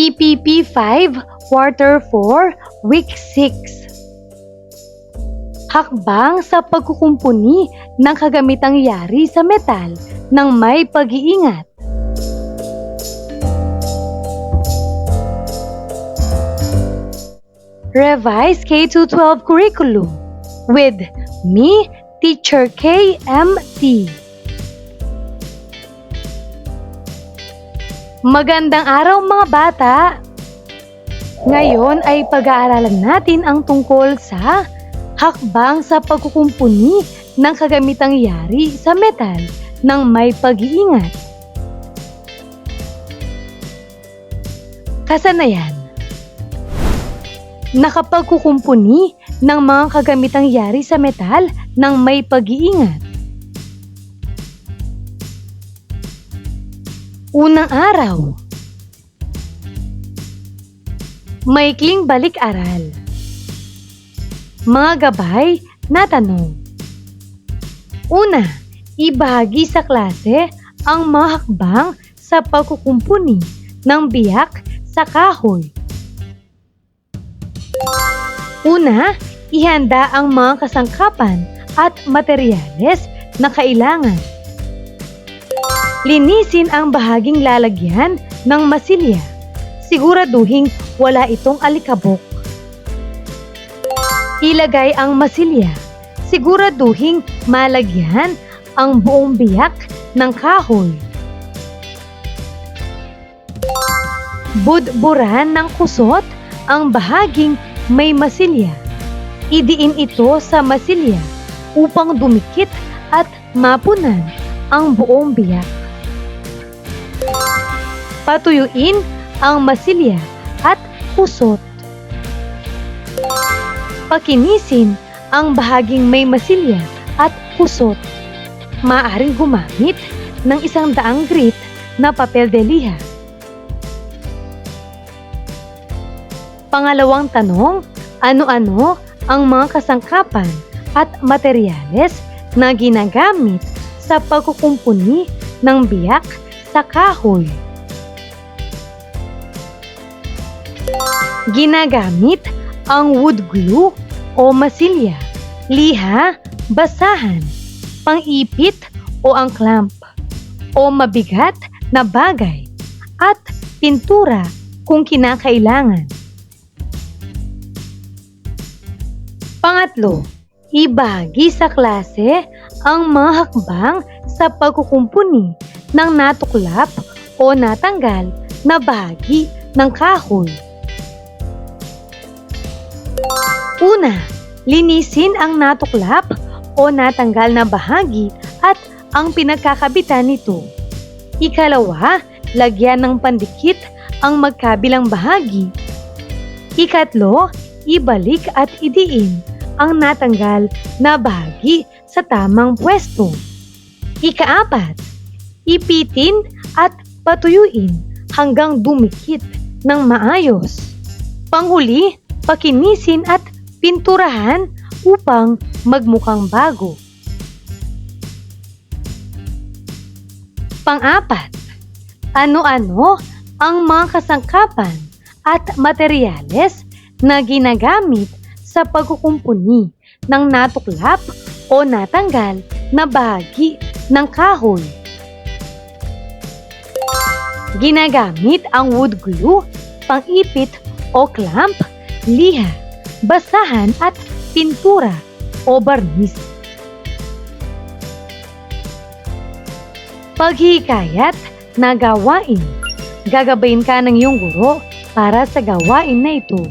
EPP 5, Quarter 4, Week 6. Hakbang sa pagkukumpuni ng kagamitang yari sa metal ng may pag-iingat. Revise K-12 curriculum with me, Teacher KMT. Magandang araw mga bata! Ngayon ay pag-aaralan natin ang tungkol sa hakbang sa pagkukumpuni ng kagamitang yari sa metal ng may pag-iingat. Kasanayan. Nakapagkukumpuni ng mga kagamitang yari sa metal ng may pag-iingat. Unang araw. Maikling balik-aral. Mga gabay na tanong. Una, ibahagi sa klase ang mga hakbang sa pagkukumpuni ng biyak sa kahoy. Una, ihanda ang mga kasangkapan at materyales na kailangan. Linisin ang bahaging lalagyan ng masilya. Siguraduhing wala itong alikabok. Ilagay ang masilya. Siguraduhing malagyan ang buong biyak ng kahoy. Budburan ng kusot ang bahaging may masilya. Idiin ito sa masilya upang dumikit at mapunan ang buong biyak. Patuyuin ang masilya at kusot. Pakinisin ang bahaging may masilya at kusot. Maaaring gumamit ng 100 grit na papel de liha. Pangalawang tanong, ano-ano ang mga kasangkapan at materyales na ginagamit sa pagkukumpuni ng biyak sa kahoy? Ginagamit ang wood glue o masilya, liha, basahan, pang-ipit o ang clamp, o mabigat na bagay, at pintura kung kinakailangan. Pangatlo, ibahagi sa klase ang mga hakbang sa pagkukumpuni ng natuklap o natanggal na bahagi ng kahoy. Una, linisin ang natuklap o natanggal na bahagi at ang pinagkakabitan nito. Ikalawa, lagyan ng pandikit ang magkabilang bahagi. Ikatlo, ibalik at idiin ang natanggal na bahagi sa tamang pwesto. Ikaapat, ipitin at patuyuin hanggang dumikit ng maayos. Panghuli, pakinisin at pinturahan upang magmukhang bago. Pang-apat, ano-ano ang mga kasangkapan at materyales na ginagamit sa pagkukumpuni ng natuklap o natanggal na bahagi ng kahoy? Ginagamit ang wood glue, pang-ipit o clamp, liha, basahan at pintura o barnis. Paghihikayat na gawain. Gagabayin ka ng iyong guro para sa gawain na ito.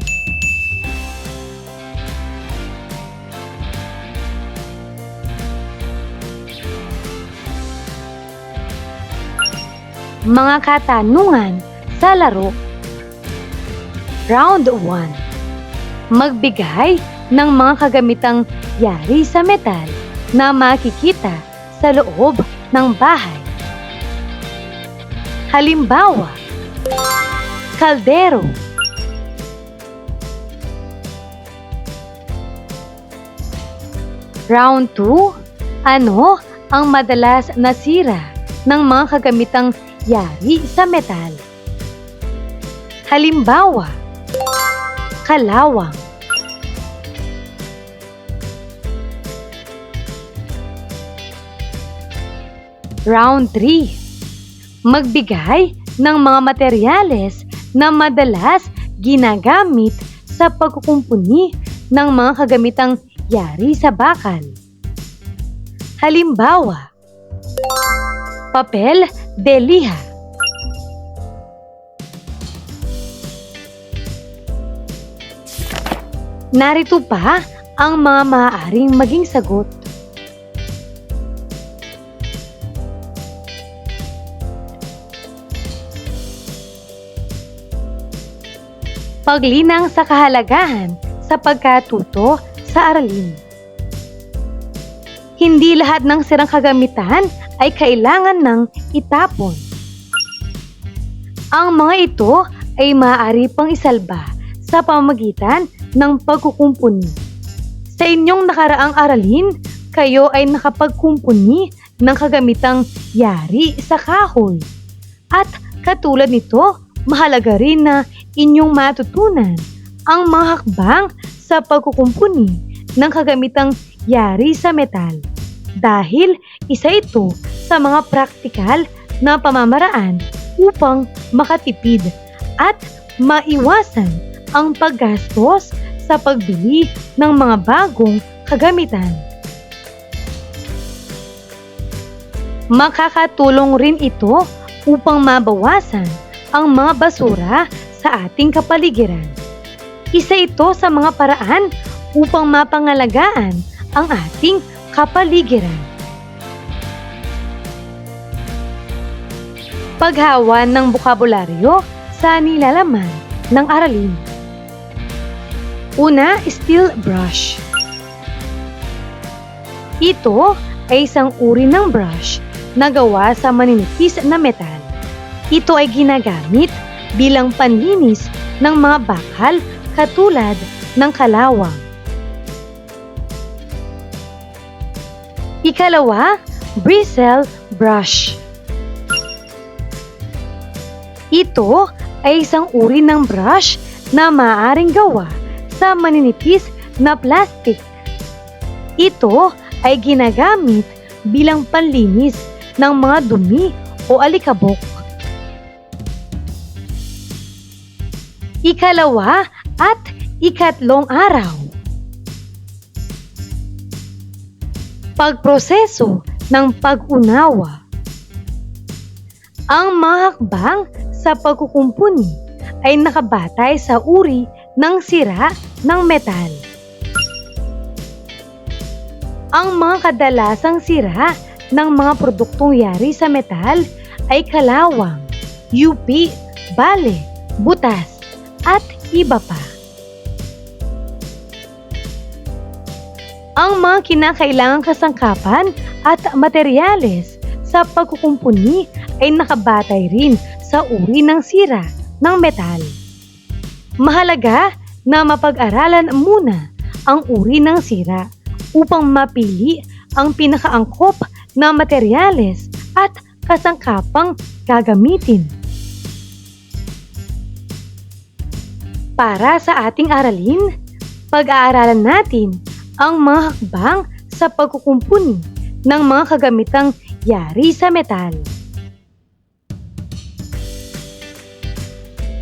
Mga katanungan sa laro. Round 1. Magbigay ng mga kagamitang yari sa metal na makikita sa loob ng bahay. Halimbawa, kaldero, Round 2, ano ang madalas nasira ng mga kagamitang yari sa metal? Halimbawa, kalawang. Round 3. Magbigay ng mga materyales na madalas ginagamit sa pagkukumpuni ng mga kagamitang yari sa bakal. Halimbawa, papel de liha. Narito pa ang mga maaaring maging sagot. Paglinang sa kahalagahan sa pagkatuto sa aralin. Hindi lahat ng sirang kagamitan ay kailangan ng itapon. Ang mga ito ay maaari pang isalba sa pamamagitan ng pagkukumpuni. Sa inyong nakaraang aralin, kayo ay nakapagkumpuni ng kagamitang yari sa kahoy. At katulad nito, mahalaga rin na inyong matutunan ang mga hakbang sa pagkukumpuni ng kagamitang yari sa metal. Dahil isa ito sa mga praktikal na pamamaraan upang makatipid at maiwasan ang paggastos sa pagbili ng mga bagong kagamitan. Makakatulong rin ito upang mabawasan ang mga basura sa ating kapaligiran. Isa ito sa mga paraan upang mapangalagaan ang ating kapaligiran. Paghawa ng bokabularyo sa nilalaman ng aralin. Una, steel brush. Ito ay isang uri ng brush na gawa sa maninipis na metal. Ito ay ginagamit bilang panlinis ng mga bakal katulad ng kalawang. Ikalawa, bristle brush. Ito ay isang uri ng brush na maaaring gawa sa maninipis na plastik. Ito ay ginagamit bilang panlinis ng mga dumi o alikabok. Ikalawa at ikatlong araw. Pagproseso ng pag-unawa. Ang mga hakbang sa pagkukumpuni ay nakabatay sa uri ng sira ng metal. Ang mga kadalasang sira ng mga produktong yari sa metal ay kalawang, yupi, bale, butas, at iba pa. Ang mga kinakailangang kasangkapan at materyales sa pagkukumpuni ay nakabatay rin sa uri ng sira ng metal. Mahalaga na mapag-aralan muna ang uri ng sira upang mapili ang pinakaangkop na materyales at kasangkapang gagamitin. Para sa ating aralin, pag-aaralan natin ang mga hakbang sa pagkukumpuni ng mga kagamitang yari sa metal.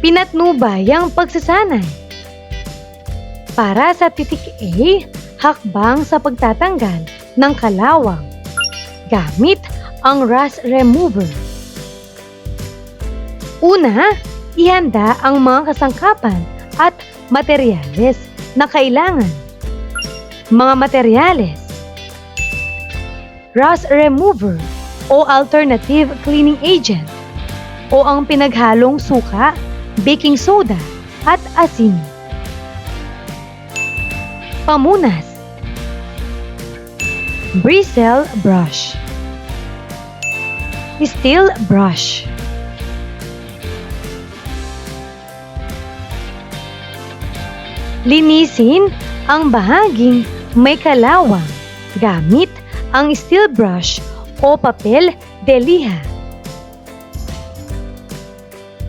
Pinatnubayang pagsasanay. Para sa titik A, hakbang sa pagtatanggal ng kalawang gamit ang rust remover. Una, ihanda ang mga kasangkapan at materyales na kailangan. Mga materyales: rust remover o alternative cleaning agent o ang pinaghalong suka, baking soda at asin. Pamunas: bristle brush, steel brush, linisin ang bahaging may kalawang gamit ang steel brush o papel de liha.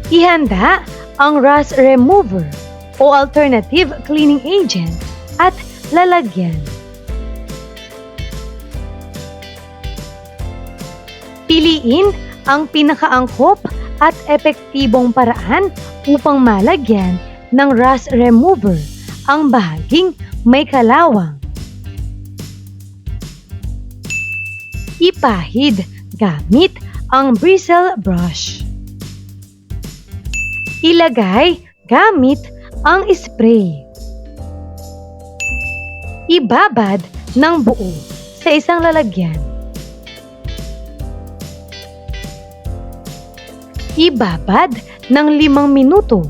Ihanda ang rust remover o alternative cleaning agent at lalagyan. Piliin ang pinakaangkop at epektibong paraan upang malagyan ng rust remover ang bahaging may kalawang. Ipahid gamit ang bristle brush. Ilagay gamit ang spray. Ibabad ng buo sa isang lalagyan. Ibabad ng 5 minuto.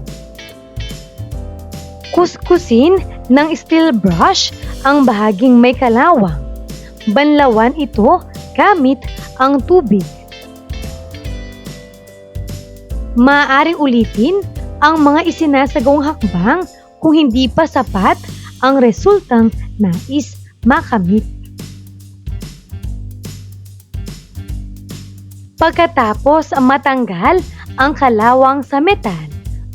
Kuskusin ng steel brush ang bahaging may kalawang. Banlawan ito gamit ang tubig. Maaaring ulitin ang mga isinasagawang hakbang kung hindi pa sapat ang resultang nais makamit. Pagkatapos matanggal ang kalawang sa metal,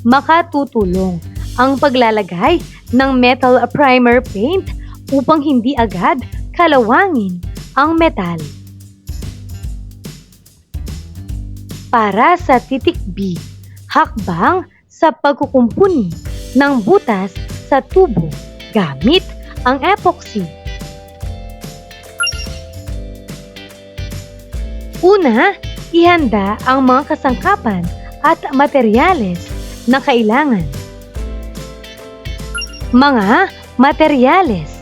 makatutulong ang paglalagay ng metal primer paint upang hindi agad kalawangin ang metal. Para sa titik B, hakbang sa pagkukumpuni ng butas sa tubo gamit ang epoxy. Una, ihanda ang mga kasangkapan at materyales na kailangan. Mga materyales: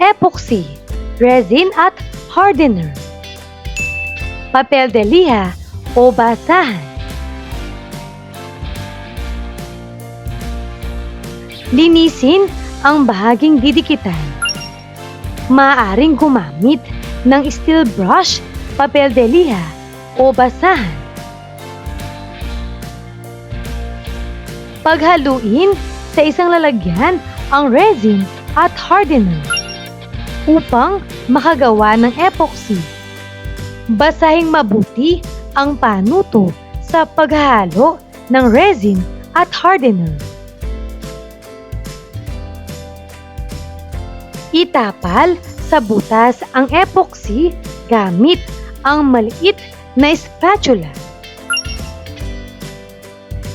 epoxy, resin at hardener, papel de liha o basahan, linisin ang bahaging didikitan. Maaaring gumamit ng steel brush, papel de liha o basahan. Paghaluin sa isang lalagyan ang resin at hardener upang makagawa ng epoxy. Basahing mabuti ang panuto sa paghahalo ng resin at hardener. Itapal sa butas ang epoxy gamit ang maliit na spatula.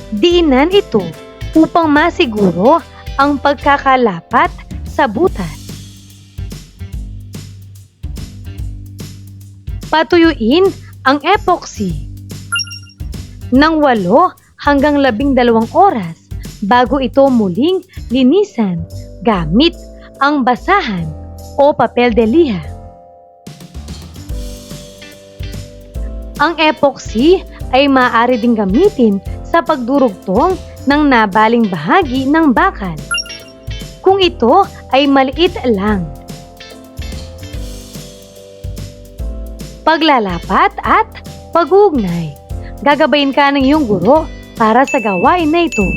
Diinan ito upang masiguro ang pagkakalapat sa butas. Patuyuin ang epoxy ng 8 hanggang 12 oras bago ito muling linisan gamit ang basahan o papel de liha. Ang epoxy ay maaari ding gamitin sa pagdurugtong ng nabaling bahagi ng bakal, kung ito ay maliit lang. Paglalapat at pag-uugnay. Gagabayin ka ng iyong guro para sa gawain na ito.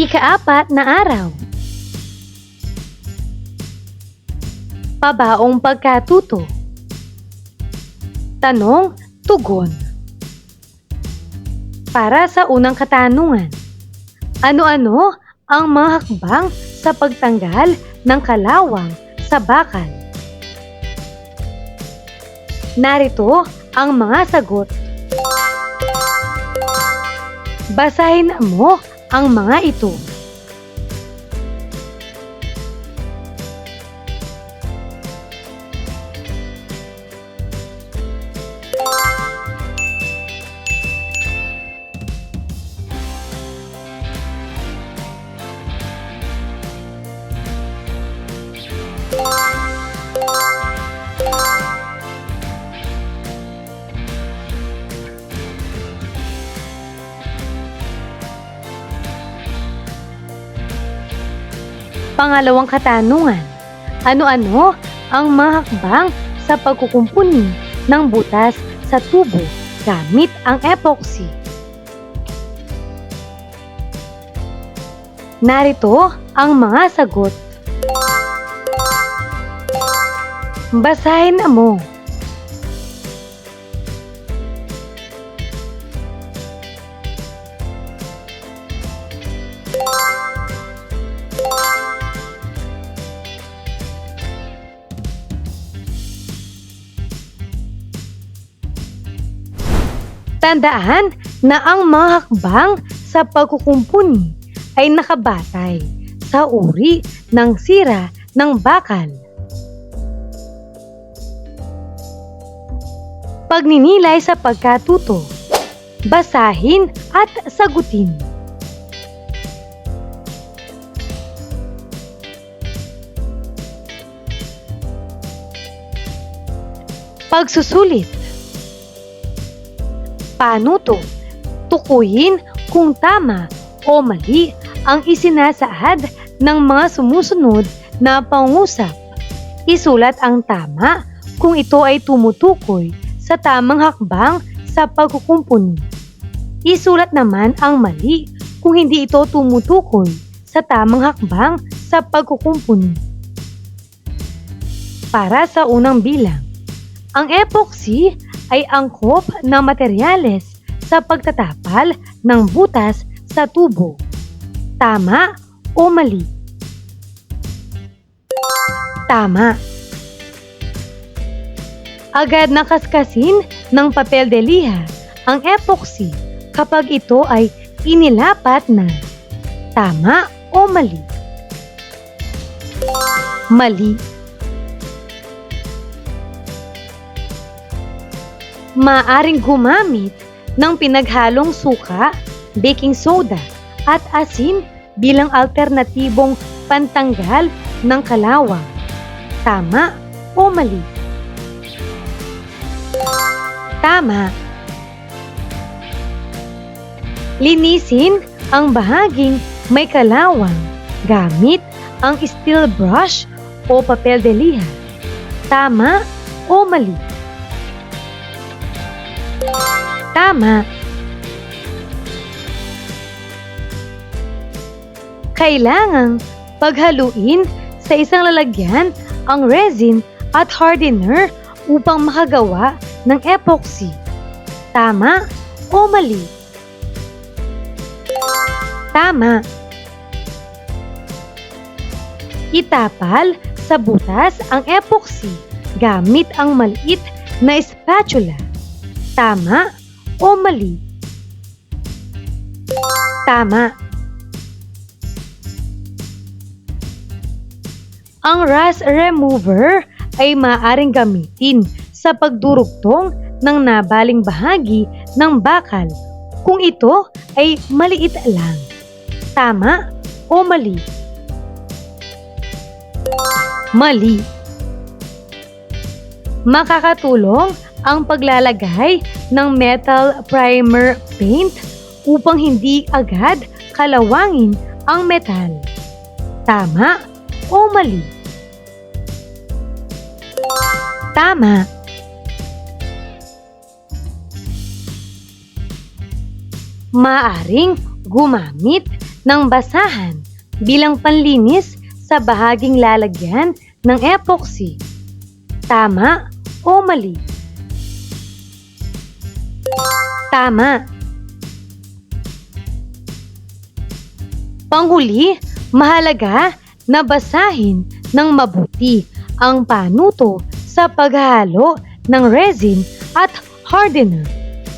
Ika-4 na araw. Pabaong pagkatuto. Tanong, tugon. Para sa unang katanungan, ano-ano ang mga hakbang sa pagtanggal ng kalawang sa bakal? Narito ang mga sagot. Basahin mo ang mga ito. Pangalawang katanungan, ano-ano ang mga hakbang sa pagkukumpuni ng butas sa tubo gamit ang epoxy? Narito ang mga sagot. Basahin mo. Tandaan na ang mga hakbang sa pagkukumpuni ay nakabatay sa uri ng sira ng bakal. Pagninilay sa pagkatuto. Basahin at sagutin. Pagsusulit. Panuto. Tukuyin kung tama o mali ang isinasaad ng mga sumusunod na pangungusap. Isulat ang tama kung ito ay tumutukoy sa tamang hakbang sa pagkukumpuni. Isulat naman ang mali kung hindi ito tumutukoy sa tamang hakbang sa pagkukumpuni. Para sa unang bilang, ang epoxy ay angkop na materyales sa pagtatapal ng butas sa tubo. Tama o mali? Tama. Agad nakaskasin ng papel de liha ang epoxy kapag ito ay inilapat na. Tama o mali? Mali. Maaring gumamit ng pinaghalong suka, baking soda at asin bilang alternatibong pantanggal ng kalawang. Tama o mali? Tama. Linisin ang bahaging may kalawang gamit ang steel brush o papel de liha. Tama o mali? Tama. Kailangang paghaluin sa isang lalagyan ang resin at hardener upang makagawa ng epoxy. Tama o mali? Tama. Itapal sa butas ang epoxy gamit ang maliit na spatula. Tama o mali? Tama. Ang rust remover ay maaaring gamitin sa pagdurugtong ng nabaling bahagi ng bakal kung ito ay maliit lang. Tama o mali? Mali. Makakatulong ang paglalagay ng metal primer paint upang hindi agad kalawangin ang metal. Tama o mali? Tama. Maaring gumamit ng basahan bilang panlinis sa bahaging lalagyan ng epoxy. Tama o mali? Tama. Panghuli, mahalaga na basahin ng mabuti ang panuto sa paghahalo ng resin at hardener.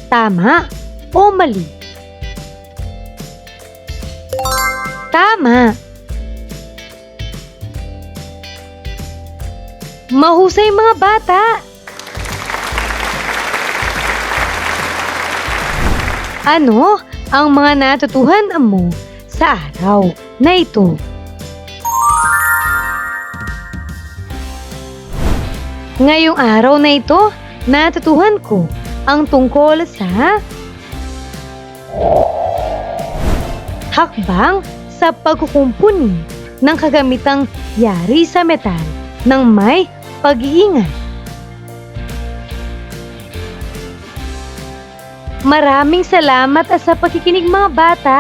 Tama o mali? Tama. Mahusay mga bata! Ano ang mga natutuhan mo sa araw na ito? Ngayong araw na ito, natutuhan ko ang tungkol sa hakbang sa pagkukumpuni ng kagamitang yari sa metal ng may pag-iingat. Maraming salamat sa pakikinig mga bata.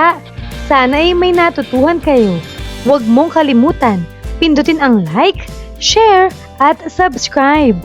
Sana ay may natutuhan kayo. Huwag mong kalimutan, pindutin ang like, share, at subscribe.